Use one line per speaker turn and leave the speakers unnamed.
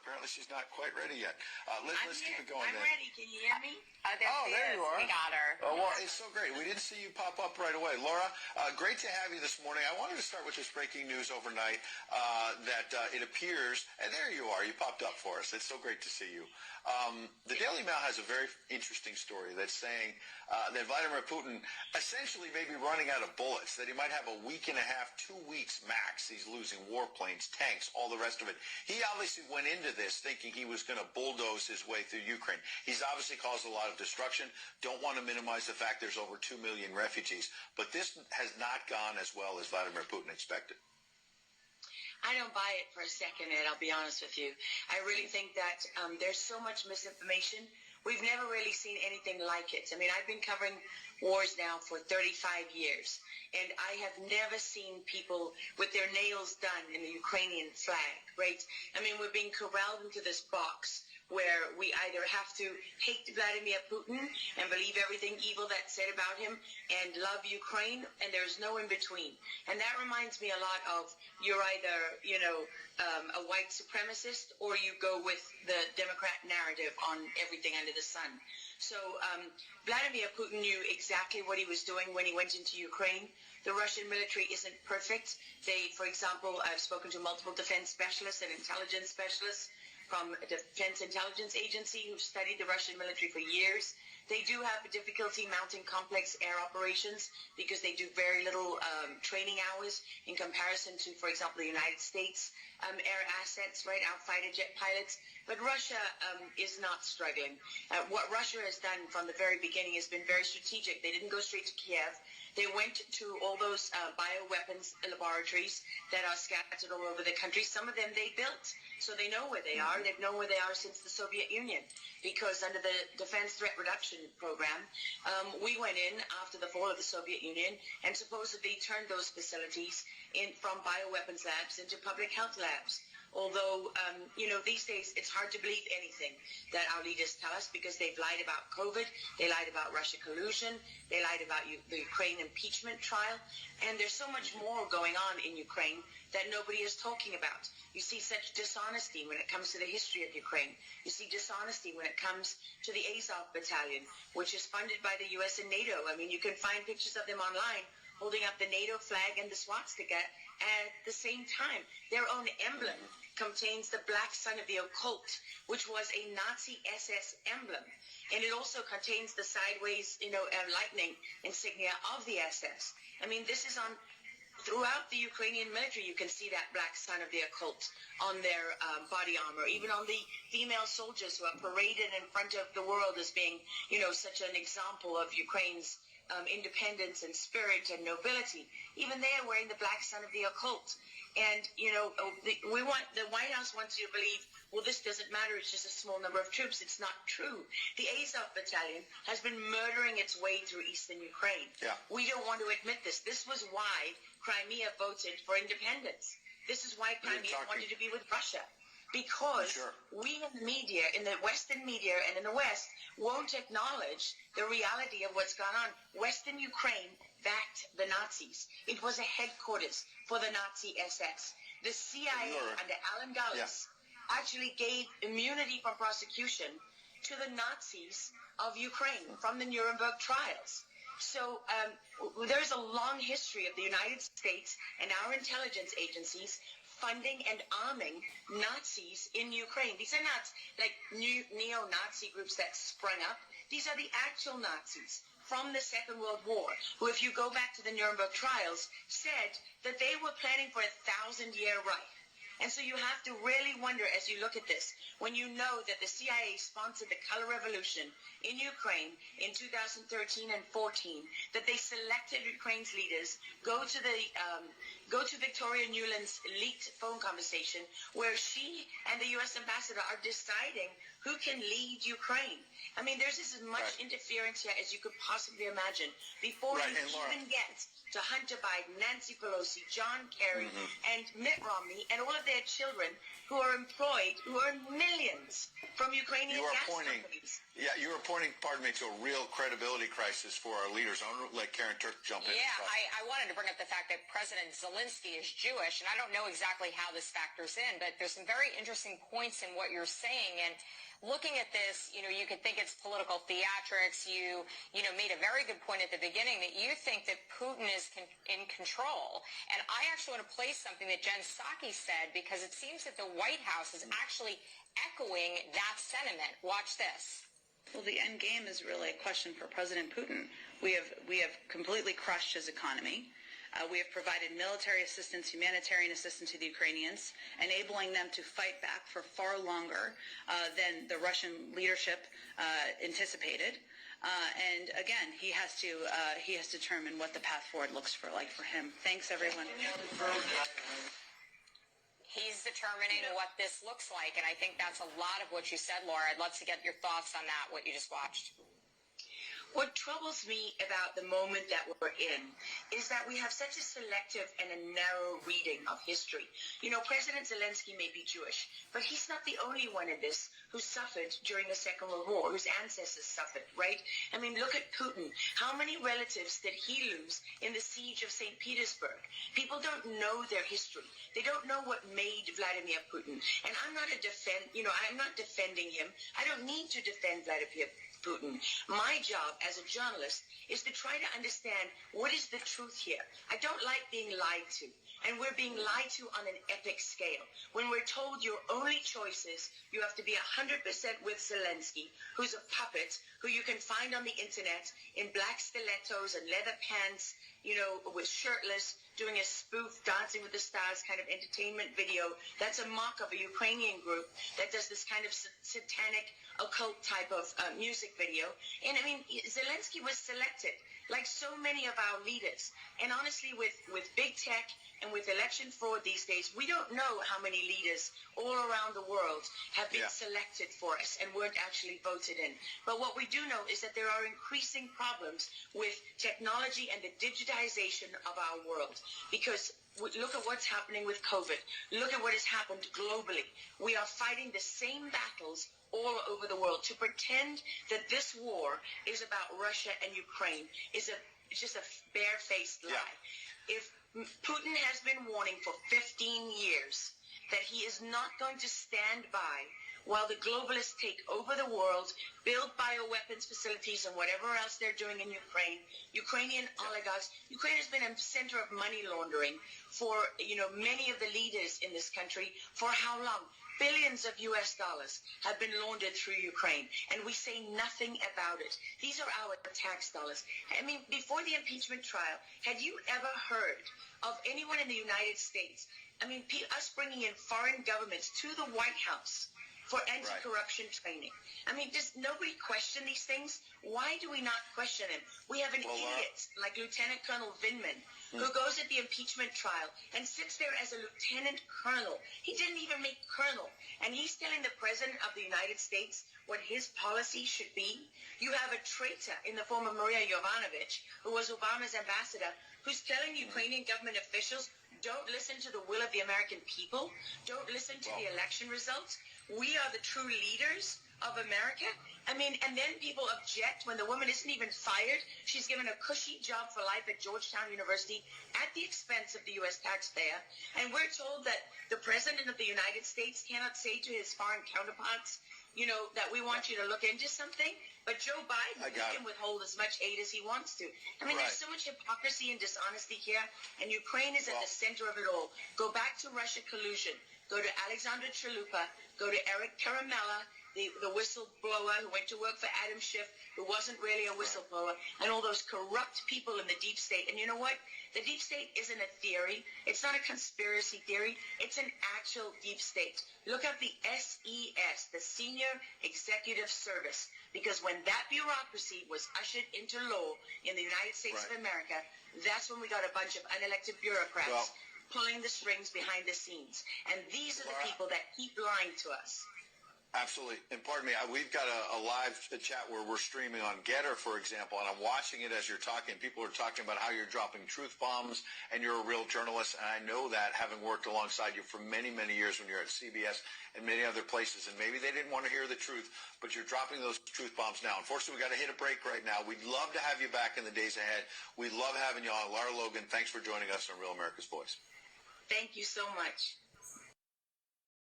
Apparently she's not quite ready yet. Let's keep it going
I'm
then.
ready. Can you hear me?
There you are.
We got her.
Oh, well, it's so great. We didn't see you pop up right away. Laura, great to have you this morning. I wanted to start with this breaking news overnight that it appears, and there you are. You popped up for us. It's so great to see you. The Daily Mail has a very interesting story that's saying that Vladimir Putin essentially may be running out of bullets, that he might have a week and a half, 2 weeks max. He's losing warplanes, tanks, all the rest of it. He obviously went into this thinking he was going to bulldoze his way through Ukraine. He's obviously caused a lot of destruction. Don't want to minimize the fact there's over 2 million refugees. But this has not gone as well as Vladimir Putin expected.
I don't buy it for a second, Ed, I'll be honest with you. I really think that there's so much misinformation. We've never really seen anything like it. I mean, I've been covering wars now for 35 years, and I have never seen people with their nails done in the Ukrainian flag, right? I mean, we're being corralled into this box where we either have to hate Vladimir Putin and believe everything evil that's said about him and love Ukraine, and there's no in between. And that reminds me a lot of you're either, a white supremacist or you go with the Democrat narrative on everything under the sun. So Vladimir Putin knew exactly what he was doing when he went into Ukraine. The Russian military isn't perfect. They, for example, I've spoken to multiple defense specialists and intelligence specialists from a Defense Intelligence Agency who've studied the Russian military for years. They do have a difficulty mounting complex air operations because they do very little training hours in comparison to, for example, the United States air assets, right, our fighter jet pilots. But Russia is not struggling. What Russia has done from the very beginning has been very strategic. They didn't go straight to Kiev. They went to all those bioweapons laboratories that are scattered all over the country. Some of them they built, so they know where they are. They've known where they are since the Soviet Union, because under the Defense Threat Reduction Program, we went in after the fall of the Soviet Union and supposedly turned those facilities from bioweapons labs into public health labs. Although, these days it's hard to believe anything that our leaders tell us because they've lied about COVID, they lied about Russia collusion, they lied about the Ukraine impeachment trial, and there's so much more going on in Ukraine that nobody is talking about. You see such dishonesty when it comes to the history of Ukraine. You see dishonesty when it comes to the Azov Battalion, which is funded by the U.S. and NATO. I mean, you can find pictures of them online holding up the NATO flag and the swastika at the same time. Their own emblem contains the black sun of the occult, which was a Nazi SS emblem. And it also contains the sideways, lightning insignia of the SS. I mean, this is on throughout the Ukrainian military. You can see that black sun of the occult on their body armor, even on the female soldiers who are paraded in front of the world as being, such an example of Ukraine's independence and spirit and nobility. Even they are wearing the black sun of the occult. And, the White House wants you to believe, well, this doesn't matter, it's just a small number of troops. It's not true. The Azov Battalion has been murdering its way through eastern Ukraine. Yeah. We don't want to admit this. This was why Crimea voted for independence. This is why Crimea wanted to be with Russia. Because we in the media, in the Western media and in the West, won't acknowledge the reality of what's gone on. Western Ukraine backed the Nazis. It was a headquarters for the Nazi SS. The CIA under Alan Dulles actually gave immunity from prosecution to the Nazis of Ukraine from the Nuremberg trials. So there's a long history of the United States and our intelligence agencies funding and arming Nazis in Ukraine. These are not like new neo-Nazi groups that sprung up. These are the actual Nazis from the Second World War, who, if you go back to the Nuremberg trials, said that they were planning for a 1,000-year Reich. And so you have to really wonder as you look at this, when you know that the CIA sponsored the Color Revolution in Ukraine in 2013 and 14, that they selected Ukraine's leaders, go to Victoria Nuland's leaked phone conversation where she and the U.S. ambassador are deciding who can lead Ukraine. I mean, there's as much interference here as you could possibly imagine before you even get to Hunter Biden, Nancy Pelosi, John Kerry, and Mitt Romney, and all of their children who are employed, who earn millions from Ukrainian gas companies.
Yeah, you are pointing, to a real credibility crisis for our leaders. I want to let Karen Turk jump in.
Yeah, I wanted to bring up the fact that President Zelensky Zelensky is Jewish, and I don't know exactly how this factors in, but there's some very interesting points in what you're saying. And looking at this, you could think it's political theatrics. You made a very good point at the beginning that you think that Putin is in control. And I actually want to play something that Jen Psaki said, because it seems that the White House is actually echoing that sentiment. Watch this.
Well, the end game is really a question for President Putin. We have completely crushed his economy. We have provided military assistance, humanitarian assistance to the Ukrainians, enabling them to fight back for far longer than the Russian leadership anticipated. And again, he has to determine what the path forward looks like for him. Thanks, everyone.
He's determining what this looks like, and I think that's a lot of what you said, Laura. I'd love to get your thoughts on that, what you just watched.
What troubles me about the moment that we're in is that we have such a selective and a narrow reading of history. President Zelensky may be Jewish, but he's not the only one in this who suffered during the Second World War, whose ancestors suffered, right? I mean, look at Putin. How many relatives did he lose in the siege of St. Petersburg? People don't know their history. They don't know what made Vladimir Putin. And I'm not defending him. I don't need to defend Vladimir Putin. My job as a journalist is to try to understand what is the truth here. I don't like being lied to. And we're being lied to on an epic scale. When we're told your only choice is you have to be 100% with Zelensky, who's a puppet, who you can find on the internet in black stilettos and leather pants, with shirtless, doing a spoof Dancing with the Stars kind of entertainment video. That's a mock of a Ukrainian group that does this kind of satanic occult type of music video. And I mean, Zelensky was selected like so many of our leaders. And honestly, with big tech and with election fraud these days, we don't know how many leaders all around the world have been selected for us and weren't actually voted in. But what we do know is that there are increasing problems with technology and the digitization of our world. Because look at what's happening with COVID. Look at what has happened globally. We are fighting the same battles all over the world. To pretend that this war is about Russia and Ukraine is just a barefaced lie. If Putin has been warning for 15 years that he is not going to stand by while the globalists take over the world, build bioweapons facilities and whatever else they're doing in Ukraine, Ukrainian oligarchs. Ukraine has been a center of money laundering for, many of the leaders in this country for how long? Billions of US dollars have been laundered through Ukraine, and we say nothing about it. These are our tax dollars. I mean, before the impeachment trial, had you ever heard of anyone in the United States, us bringing in foreign governments to the White House for anti-corruption training? I mean, does nobody question these things? Why do we not question them? We have an idiot like Lieutenant Colonel Vindman who goes at the impeachment trial and sits there as a lieutenant colonel. He didn't even make colonel. And he's telling the President of the United States what his policy should be. You have a traitor in the form of Maria Yovanovitch, who was Obama's ambassador, who's telling Ukrainian government officials, don't listen to the will of the American people. Don't listen to the election results. We are the true leaders of America. And then people object when the woman isn't even fired. She's given a cushy job for life at Georgetown University at the expense of the U.S. taxpayer. And we're told that the President of the United States cannot say to his foreign counterparts, that we want you to look into something. But Joe Biden can withhold as much aid as he wants to. There's so much hypocrisy and dishonesty here, and Ukraine is at the center of it all. Go back to Russia collusion. Go to Alexander Chalupa. Go to Eric Karamella, the whistleblower who went to work for Adam Schiff, who wasn't really a whistleblower, and all those corrupt people in the deep state. And you know what? The deep state isn't a theory. It's not a conspiracy theory. It's an actual deep state. Look up the SES, the Senior Executive Service, because when that bureaucracy was ushered into law in the United States of America, that's when we got a bunch of unelected bureaucrats pulling the strings behind the scenes. And these are the people that keep lying to us.
Absolutely. And pardon me, we've got a live chat where we're streaming on Getter, for example, and I'm watching it as you're talking. People are talking about how you're dropping truth bombs and you're a real journalist. And I know that, having worked alongside you for many, many years when you're at CBS and many other places. And maybe they didn't want to hear the truth, but you're dropping those truth bombs now. Unfortunately, we've got to hit a break right now. We'd love to have you back in the days ahead. We love having you on. Lora Logan, thanks for joining us on Real America's Voice.
Thank you so much.